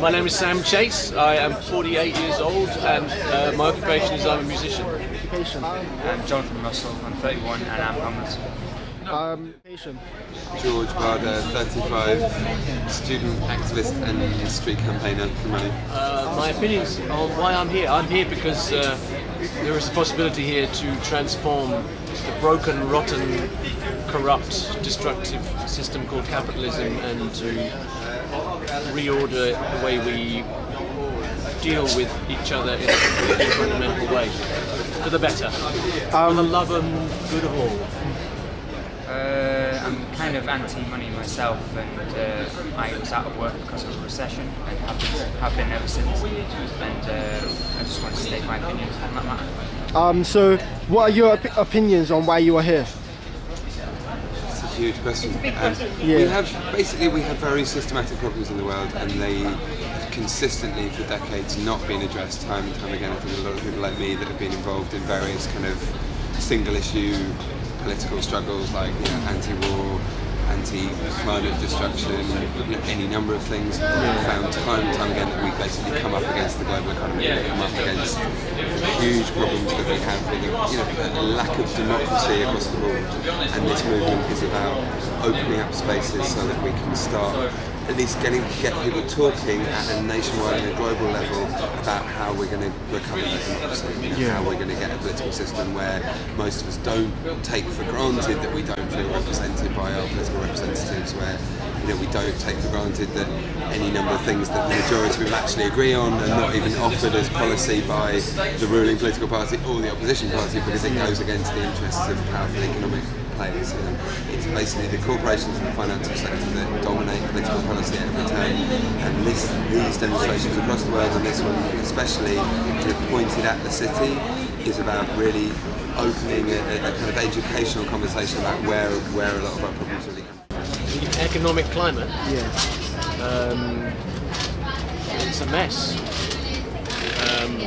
My name is Sam Chase. I am 48 years old and my occupation is I'm a musician. I'm Jonathan Russell. I'm 31 and I'm homeless. George Barder, 35, student activist and street campaigner for money. My opinions on why I'm here because there is a possibility here to transform the broken, rotten, corrupt, destructive system called capitalism and to reorder the way we deal with each other in a completely fundamental way, for the better, for the love and good of all. I'm kind of anti-money myself, and I was out of work because of a recession and have been ever since, and I just want to state my opinion on that matter. So what are your opinions on why you are here? It's a huge question. Yeah. We have very systematic problems in the world, and they have consistently for decades not been addressed time and time again. I think a lot of people like me that have been involved in various kind of single issue political struggles like anti-war, anti-climate destruction, any number of things. We've found time and time again that we basically come up against the global economy, we come up against huge problems that we have with a lack of democracy across the board. And this movement is about opening up spaces so that we can start at least get people talking at a nationwide and a global level about how we're going to recover that democracy, how we're going to get a political system where most of us don't take for granted that we don't feel represented by our political representatives, where we don't take for granted that any number of things that the majority will actually agree on are not even offered as policy by the ruling political party or the opposition party because it goes against the interests of powerful economic players. It's basically the corporations and the financial sector that dominate political policy at every turn, and these demonstrations across the world, and this one especially pointed at the city, is about really opening a kind of educational conversation about where a lot of our problems really come from. The economic climate, it's a mess,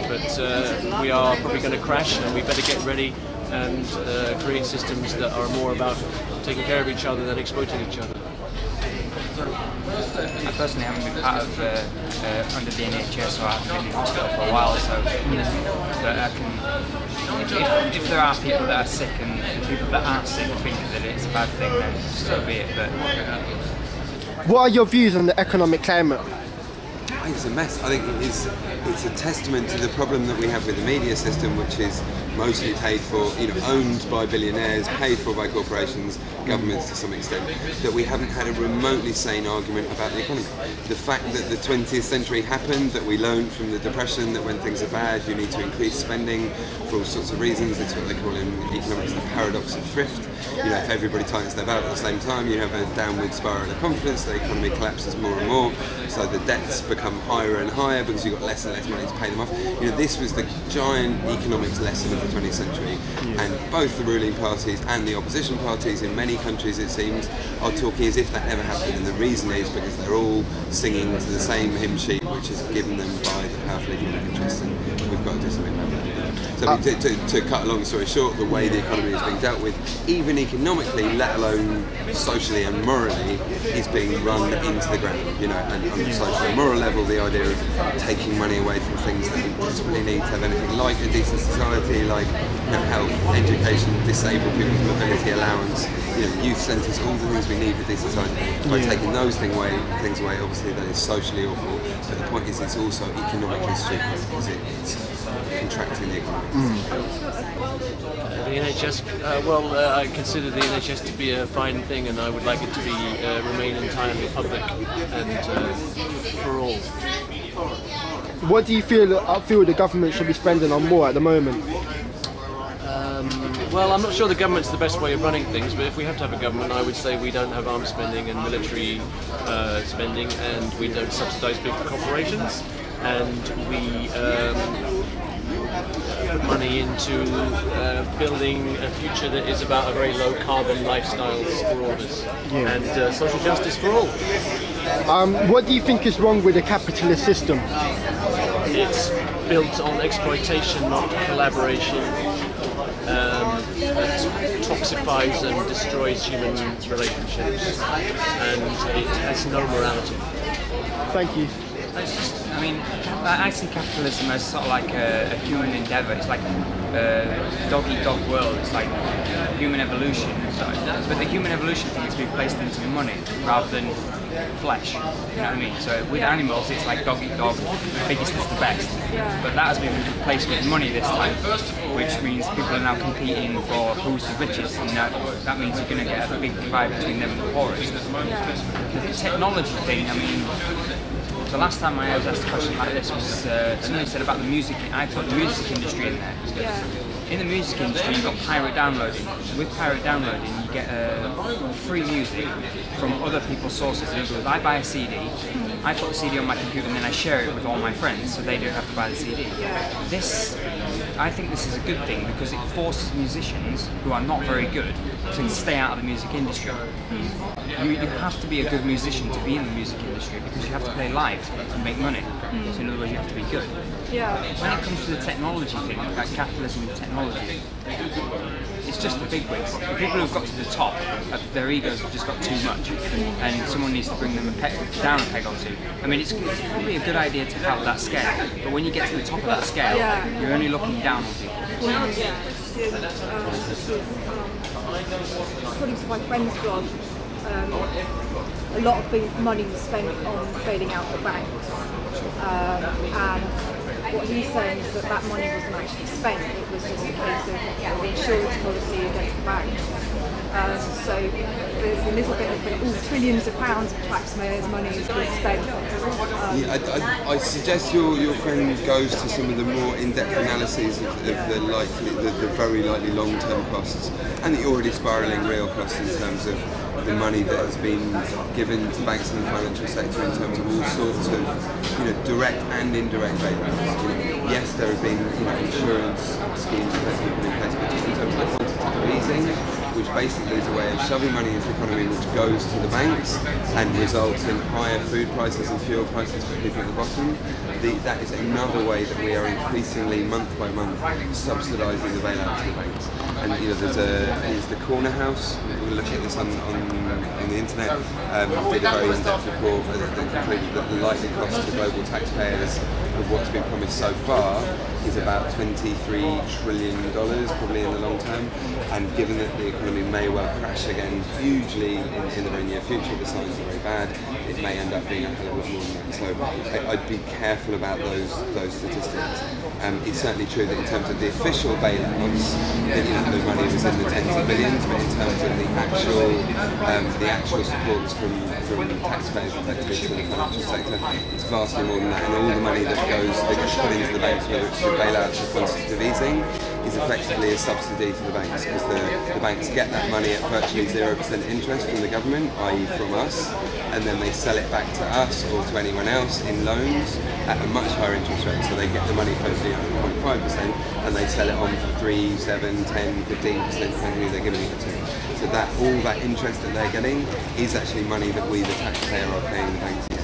but we are probably going to crash, and we better get ready and create systems that are more about taking care of each other than exploiting each other. I personally haven't been part of under the NHS, or I've been in hospital for a while, so but I can. If there are people that are sick and people that aren't sick think that it's a bad thing, then so be it. But what are your views on the economic climate? I think it's a mess. I think it's a testament to the problem that we have with the media system, which is mostly paid for, owned by billionaires, paid for by corporations, governments to some extent, that we haven't had a remotely sane argument about the economy. The fact that the 20th century happened, that we learned from the Depression that when things are bad you need to increase spending for all sorts of reasons. It's what they call in economics the paradox of thrift. If everybody tightens their belt at the same time, you have a downward spiral of confidence, the economy collapses more and more, so the debts become higher and higher because you've got less and less money to pay them off. This was the giant economics lesson of the 20th century, and both the ruling parties and the opposition parties in many countries, it seems, are talking as if that never happened, and the reason is because they're all singing to the same hymn sheet which is given them by the powerful economic interests, and we've got to do something about that. So to cut a long story short, the way the economy is being dealt with, even economically, let alone socially and morally, is being run into the ground. And on the social and moral level, the idea of taking money away from things that we desperately need to have anything like a decent society, like health, education, disabled people's mobility allowance, youth centres, all the things we need for decent society. By taking those things away, obviously that is socially awful. But the point is, it's also economically stupid because it's contracting the economy. The NHS, I consider the NHS to be a fine thing, and I would like it to be remain entirely public and for all. What do you feel the government should be spending on more at the moment? Well, I'm not sure the government's the best way of running things, but if we have to have a government, I would say we don't have arms spending and military spending, and we don't subsidise big corporations, and we put money into building a future that is about a very low carbon lifestyles for all of us, and social justice for all. What do you think is wrong with the capitalist system? It's built on exploitation, not collaboration. It toxifies and destroys human relationships, and it has no morality. Thank you. It's just, I mean, I see capitalism as sort of like a human endeavour. It's like a dog-eat-dog world. It's like human evolution. But the human evolution thing is being placed into money rather than flesh. You know what I mean? So with animals, it's like dog-eat-dog, biggest is the best. But that has been replaced with money this time, which means people are now competing for who's the richest, and that means you're going to get a big divide between them and the poorest. The technology thing, I mean, the last time I was asked a question like this was somebody said about the music. I put the music industry in there. In the music industry, you've got pirate downloading. With pirate downloading, you get free music from other people's sources. In other words, I buy a CD, I put the CD on my computer, and then I share it with all my friends, so they don't have to buy the CD. I think this is a good thing because it forces musicians who are not very good to stay out of the music industry. You have to be a good musician to be in the music industry because you have to play live to make money. So in other words, you have to be good. When it comes to the technology thing, like capitalism and technology, it's just the big wigs. The people who've got to the top, their egos have just got too much, and someone needs to bring them down a peg or two. I mean, it's probably a good idea to have that scale, but when you get to the top of that scale, you're only looking down on people. According to my friend's blog, a lot of big money was spent on bailing out the banks, and what he's saying is that money wasn't actually spent, it was just a case of the insurance policy against the banks. So there's a little bit of trillions of pounds of taxpayers' money has been spent. I suggest your friend goes to some of the more in-depth analyses of the very likely long-term costs and the already spiralling real costs in terms of the money that has been given to banks and the financial sector in terms of all sorts of direct and indirect bailouts. Yes, there have been insurance schemes that have been put in place, but just in terms of the quantitative easing, which basically is a way of shoving money into the economy which goes to the banks and results in higher food prices and fuel prices for people at the bottom. That is another way that we are increasingly, month by month, subsidising the bailout to the banks. And there's the Corner House. We were looking at this on the internet. Did a very in-depth report that concluded that the likely cost to global taxpayers of what's been promised so far is about $23 trillion, probably in the long term. And given that the economy may well crash again hugely in the very near future, the signs are very bad, it may end up being a hell of a lot more than that. So I'd be careful about those statistics. It's certainly true that in terms of the official bailouts, the money was in the tens of billions, but in terms of the actual supports from taxpayers effectively to the financial sector, it's vastly more than that. And all the money that gets put into the banks, whether it's through bailouts or quantitative easing, is effectively a subsidy to the banks, because the banks get that money at virtually 0% interest from the government, i.e. from us, and then they sell it back to us or to anyone else in loans at a much higher interest rate. So they get the money firstly at 0.5% and they sell it on for 3, 7, 10, 15%, depending who they're giving it to. So all that interest that they're getting is actually money that we, the taxpayer, are paying the banks.